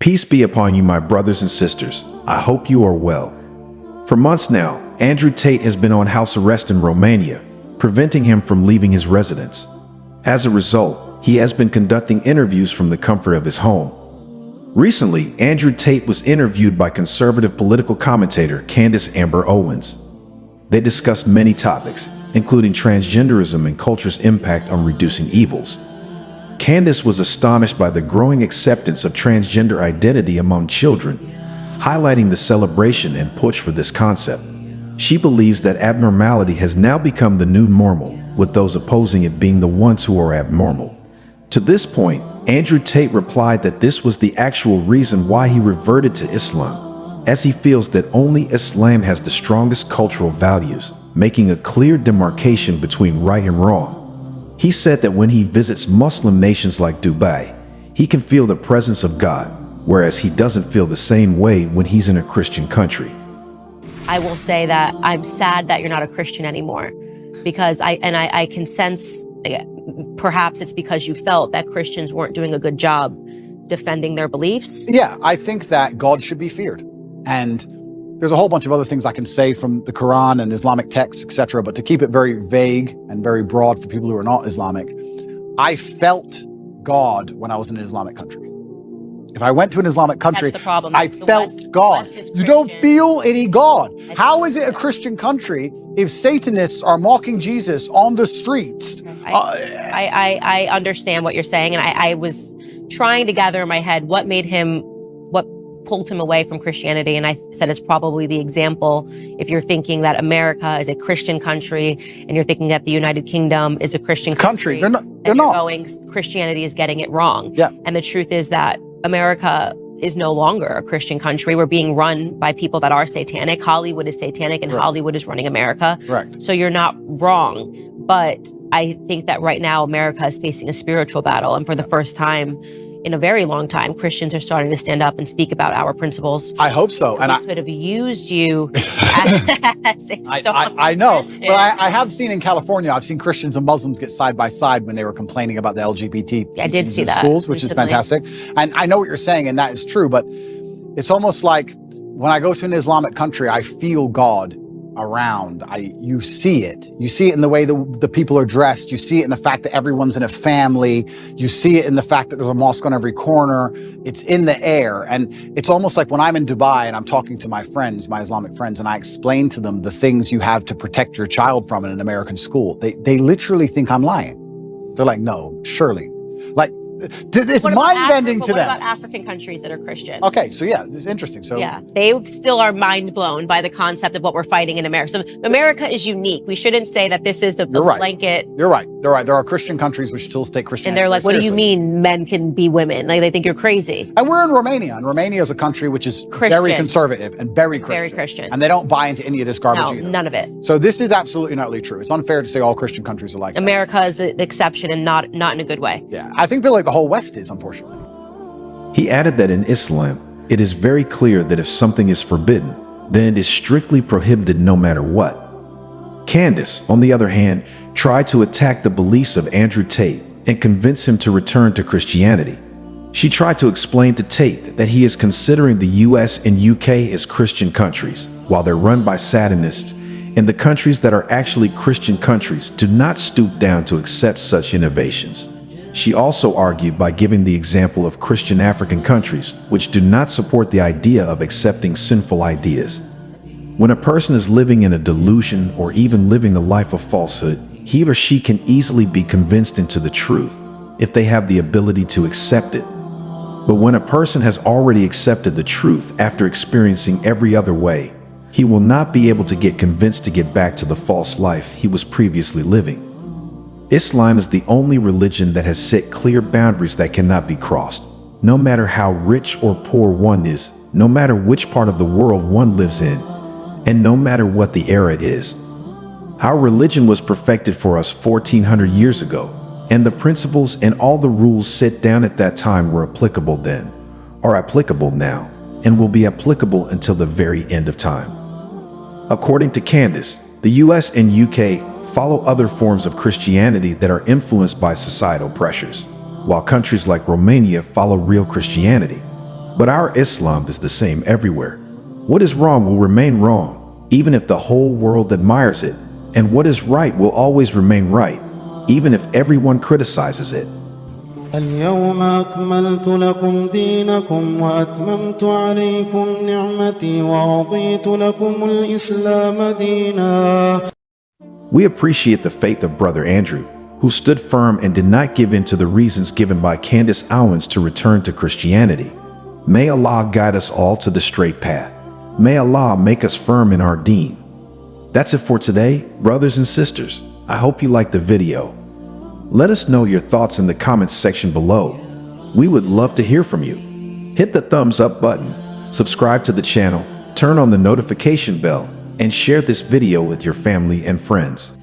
Peace be upon you, my brothers and sisters. I hope you are well. For months now, Andrew Tate has been on house arrest in Romania, preventing him from leaving his residence. As a result, he has been conducting interviews from the comfort of his home. Recently, Andrew Tate was interviewed by conservative political commentator Candace Owen. They discussed many topics, including transgenderism and culture's impact on reducing evils. Candace was astonished by the growing acceptance of transgender identity among children, highlighting the celebration and push for this concept. She believes that abnormality has now become the new normal, with those opposing it being the ones who are abnormal. To this point, Andrew Tate replied that this was the actual reason why he reverted to Islam, as he feels that only Islam has the strongest cultural values, making a clear demarcation between right and wrong. He said that when he visits Muslim nations like Dubai, he can feel the presence of God, whereas he doesn't feel the same way when he's in a Christian country. I will say that I'm sad that you're not a Christian anymore, because I can sense, perhaps it's because you felt that Christians weren't doing a good job defending their beliefs. Yeah, I think that God should be feared. And there's a whole bunch of other things I can say from the Qur'an and Islamic texts, etc. But to keep it very vague and very broad for people who are not Islamic, I felt God when I was in an Islamic country. If I went to an Islamic country, that's the problem. I felt God. You don't feel any God. How is it a Christian country if Satanists are mocking Jesus on the streets? I understand what you're saying, and I was trying to gather in my head what pulled him away from Christianity, and I said it's probably the example. If you're thinking that America is a Christian country, and you're thinking that the United Kingdom is a Christian country, they're not. Going, Christianity is getting it wrong. Yeah. And the truth is that America is no longer a Christian country. We're being run by people that are satanic. Hollywood is satanic, and Hollywood is running America. Correct. So you're not wrong. But I think that right now America is facing a spiritual battle, and for the first time in a very long time, Christians are starting to stand up and speak about our principles. I hope so. And I could have used you as a I know, but I have seen in California, I've seen Christians and Muslims get side by side when they were complaining about the LGBT I did see in that schools, which recently. is fantastic. And I know what you're saying, and that is true, but it's almost like when I go to an Islamic country, I feel God around. You see it. You see it in the way the people are dressed. You see it in the fact that everyone's in a family. You see it in the fact that there's a mosque on every corner. It's in the air. And it's almost like when I'm in Dubai and I'm talking to my friends, my Islamic friends, and I explain to them the things you have to protect your child from in an American school. They literally think I'm lying. They're like, no, surely. Like, it's mind-bending to them. What about African countries that are Christian? Okay, so yeah, this is interesting. So yeah, they still are mind-blown by the concept of what we're fighting in America. So America is unique. We shouldn't say that this is the blanket. You're right. They're right. There are Christian countries which still take Christianity. And they're like, what do you mean men can be women? Like, they think you're crazy. And we're in Romania, and Romania is a country which is very conservative and very Christian. Very Christian. And they don't buy into any of this garbage either. None of it. So this is absolutely not true. It's unfair to say all Christian countries are like America is an exception, and not in a good way. Yeah, I think like the whole West is, unfortunately. He added that in Islam, it is very clear that if something is forbidden, then it is strictly prohibited no matter what. Candace, on the other hand, tried to attack the beliefs of Andrew Tate and convince him to return to Christianity. She tried to explain to Tate that he is considering the US and UK as Christian countries, while they're run by Satanists, and the countries that are actually Christian countries do not stoop down to accept such innovations. She also argued by giving the example of Christian African countries, which do not support the idea of accepting sinful ideas. When a person is living in a delusion or even living the life of falsehood, he or she can easily be convinced into the truth if they have the ability to accept it. But when a person has already accepted the truth after experiencing every other way, he will not be able to get convinced to get back to the false life he was previously living. Islam is the only religion that has set clear boundaries that cannot be crossed. No matter how rich or poor one is, no matter which part of the world one lives in, and no matter what the era is. Our religion was perfected for us 1400 years ago, and the principles and all the rules set down at that time were applicable then, are applicable now, and will be applicable until the very end of time. According to Candace, the US and UK follow other forms of Christianity that are influenced by societal pressures, while countries like Romania follow real Christianity. But our Islam is the same everywhere. What is wrong will remain wrong, even if the whole world admires it. And what is right will always remain right, even if everyone criticizes it. اليوم أكملت لكم دينكم وأتممت عليكم نعمتي ورضيت لكم الإسلام دينا. We appreciate the faith of Brother Andrew, who stood firm and did not give in to the reasons given by Candace Owen to return to Christianity. May Allah guide us all to the straight path. May Allah make us firm in our deen. That's it for today, brothers and sisters. I hope you liked the video. Let us know your thoughts in the comments section below. We would love to hear from you. Hit the thumbs up button, subscribe to the channel, turn on the notification bell, and share this video with your family and friends.